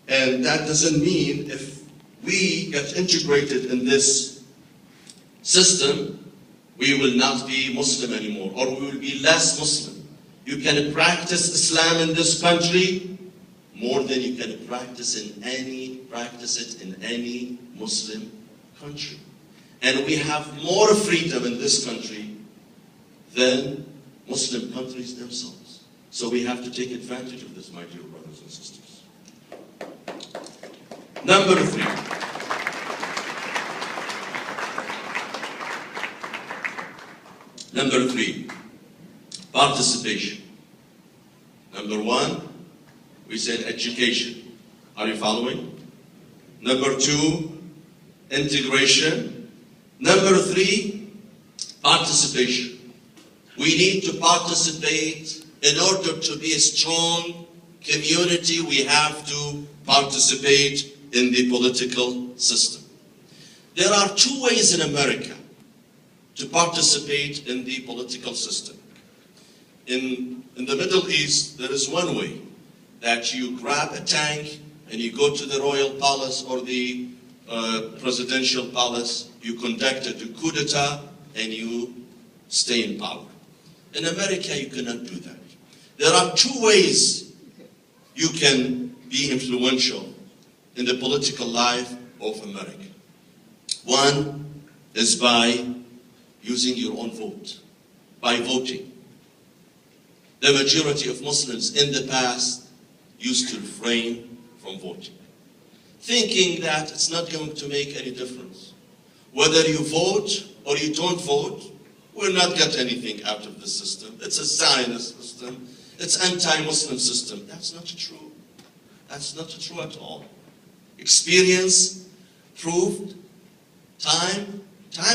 And that doesn't mean if we get integrated in this system, we will not be Muslim anymore, or we will be less Muslim. You can practice Islam in this country more than you can practice it in any Muslim country. And we have more freedom in this country than Muslim countries themselves. So we have to take advantage of this, my dear brothers and sisters. Number 3. Number 3, participation. Number 1, we said education. Are you following? Number 2, integration. Number 3, participation. We need to participate. In order to be a strong community, we have to participate in the political system. There are 2 ways in America to participate in the political system. In the Middle East, there is one way, that you grab a tank and you go to the royal palace or the presidential palace, you conduct a coup d'etat, and you stay in power. In America, you cannot do that. There are 2 ways you can be influential in the political life of America. One is by using your own vote, by voting. The majority of Muslims in the past used to refrain from voting, thinking that it's not going to make any difference. Whether you vote or you don't vote, we'll not get anything out of the system. It's a Zionist system. It's anti-Muslim system. That's not true. That's not true at all. Experience proved time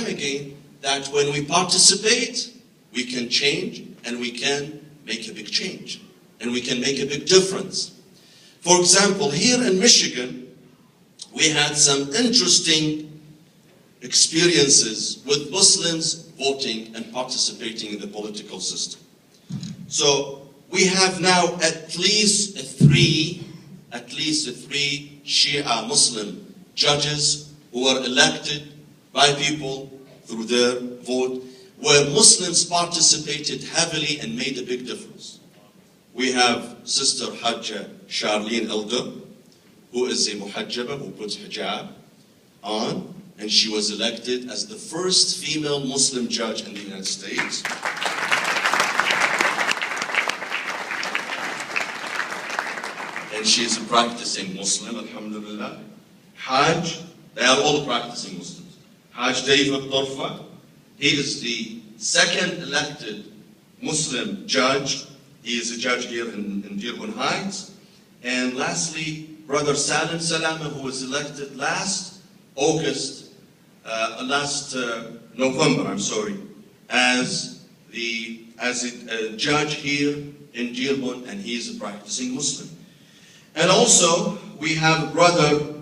again that when we participate, we can change, and we can make a big change, and we can make a big difference. For example, here in Michigan, we had some interesting experiences with Muslims voting and participating in the political system. So we have now at least three Shia Muslim judges who are elected by people through their vote, where Muslims participated heavily and made a big difference. We have Sister Hajja Charlene Elder, who is a muhajjaba, who puts hijab on, and she was elected as the first female Muslim judge in the United States. And she is a practicing Muslim, alhamdulillah. Hajj, they are all practicing Muslims. Hajj David Torfa, he is the second elected Muslim judge. He is a judge here in Dearborn Heights. And lastly, Brother Salim Salama, who was elected last November, as a judge here in Dearborn, and he is a practicing Muslim. And also, we have Brother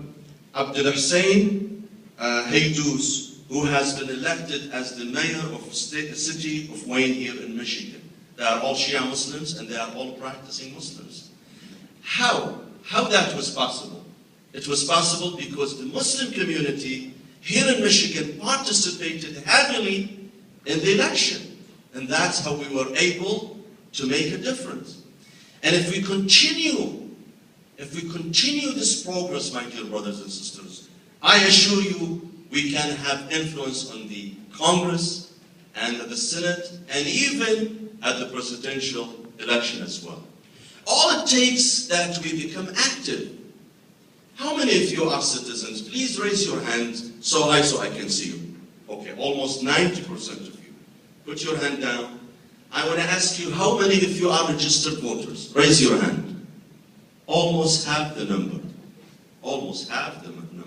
Abdul Hussein Haydous, who has been elected as the mayor of the city of Wayne here in Michigan. They are all Shia Muslims, and they are all practicing Muslims. How that was possible? It was possible because the Muslim community here in Michigan participated heavily in the election. And that's how we were able to make a difference. And if we continue this progress, my dear brothers and sisters, I assure you we can have influence on the Congress and the Senate and even at the presidential election as well. All it takes that we become active. How many of you are citizens? Please raise your hand so I can see you. Okay, almost 90% of you. Put your hand down. I want to ask you, how many of you are registered voters? Raise your hand. Almost half the number. Almost half the number.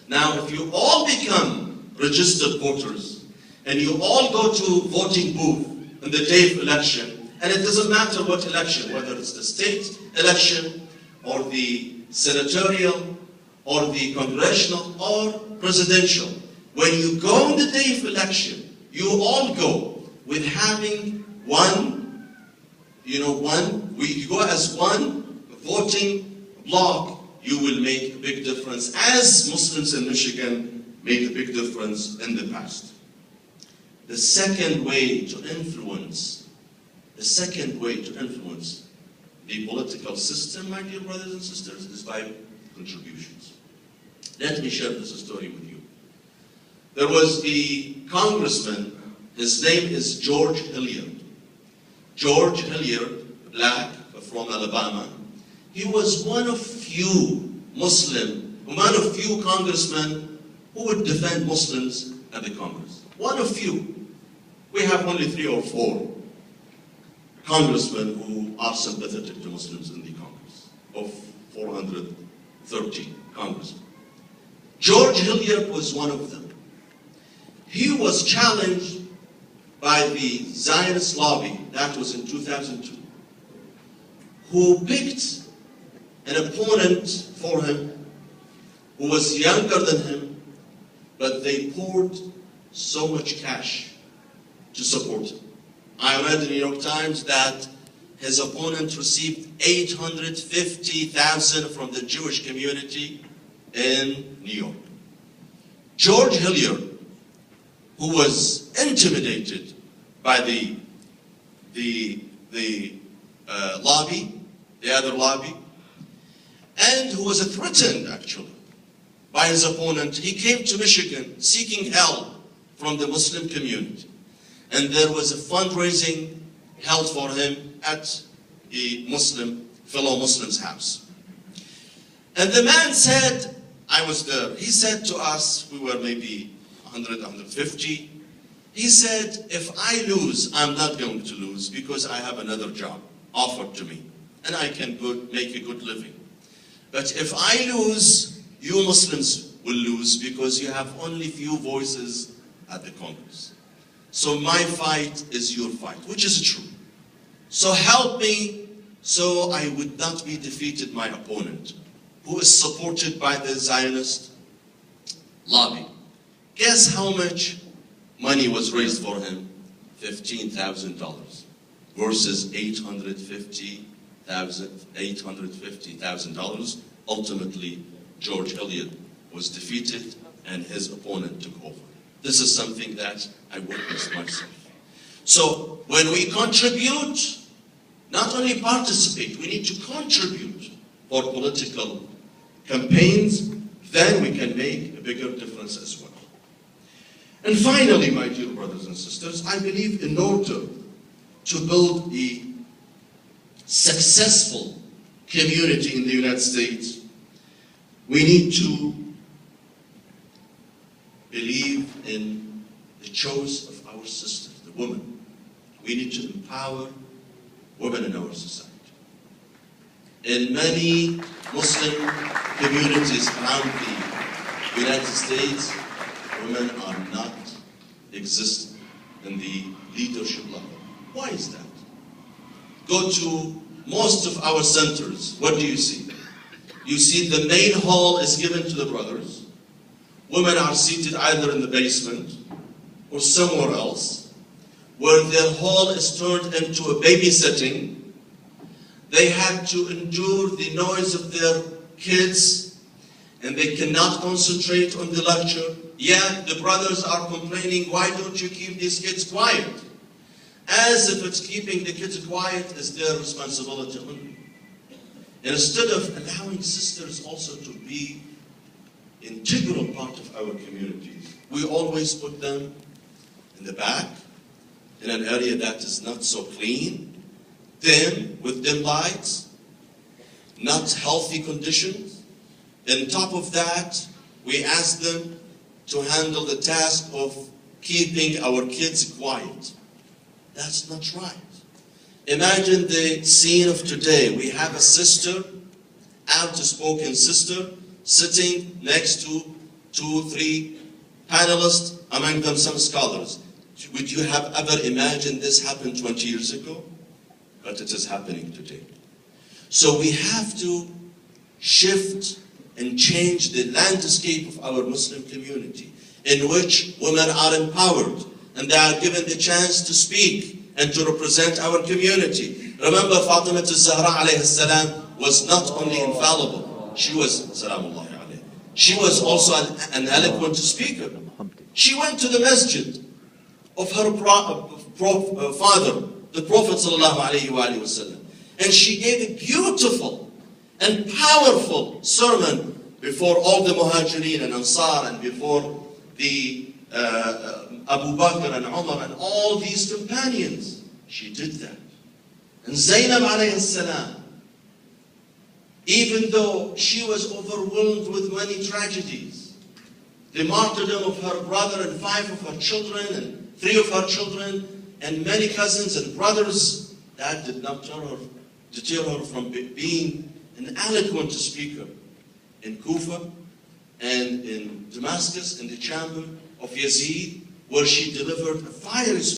Now, if you all become registered voters, and you all go to voting booth on the day of election, and it doesn't matter what election, whether it's the state election, or the senatorial, or the congressional, or presidential, when you go on the day of election, you all go with having you go as one voting block. you will make a big difference, as Muslims in Michigan made a big difference in the past. The second way to influence the political system, my dear brothers and sisters, is by contributions. Let me share this story with you. There was a congressman, his name is George Hilliard. George Hilliard, black, from Alabama. He was one of few congressmen who would defend Muslims at the Congress. One of few. We have only 3 or 4 congressmen who are sympathetic to Muslims in the Congress, of 430 congressmen. George Hilliard was one of them. He was challenged by the Zionist lobby, that was in 2002, who picked an opponent for him who was younger than him, but they poured so much cash to support him. I read in the New York Times that his opponent received $850,000 from the Jewish community in New York. George Hilliard, who was intimidated by the other lobby, and who was threatened actually by his opponent, he came to Michigan seeking help from the Muslim community. And there was a fundraising held for him at a fellow Muslim's house. And the man said, I was there, he said to us, we were maybe 100, 150, he said, if I lose, I'm not going to lose because I have another job offered to me and I can make a good living. But if I lose, you Muslims will lose because you have only few voices at the Congress. So my fight is your fight, which is true. So help me so I would not be defeated my opponent, who is supported by the Zionist lobby. Guess how much money was raised for him? $15,000 versus $850,000. Ultimately, George Hilliard was defeated and his opponent took over. This is something that I witnessed myself. So when we contribute, not only participate, we need to contribute for political campaigns, then we can make a bigger difference as well. And finally, my dear brothers and sisters, I believe in order to build a successful community in the United States, we need to believe in the choice of our sisters, the women. We need to empower women in our society. In many Muslim communities around the United States, women are not existing in the leadership level. Why is that? Go to most of our centers, what do you see? You see the main hall is given to the brothers. Women are seated either in the basement or somewhere else, where their hall is turned into a babysitting. They have to endure the noise of their kids, and they cannot concentrate on the lecture. Yet the brothers are complaining, why don't you keep these kids quiet? As if it's keeping the kids quiet is their responsibility only. And instead of allowing sisters also to be integral part of our communities, we always put them in the back, in an area that is not so clean, dim, with dim lights, not healthy conditions. On top of that, we ask them to handle the task of keeping our kids quiet. That's not right. Imagine the scene of today. We have a sister, outspoken sister, sitting next to 2, 3 panelists, among them some scholars. Would you have ever imagined this happened 20 years ago? But it is happening today. So we have to shift and change the landscape of our Muslim community, in which women are empowered and they are given the chance to speak and to represent our community. Remember, Fatima al-Zahra alayhi salam was not only infallible, She was, Salamullahi alayhi. She was also an eloquent speaker. She went to the masjid of her father, the Prophet sallallahu alayhi wa sallam, and she gave a beautiful and powerful sermon before all the Muhajirin and Ansar and before the Abu Bakr and Umar and all these companions. She did that. And Zainab alayhi salam, even though she was overwhelmed with many tragedies, the martyrdom of her brother and 5 of her children and 3 of her children and many cousins and brothers, that did not deter her from being an eloquent speaker in Kufa and in Damascus, in the chamber of Yazid, where she delivered a fiery speech.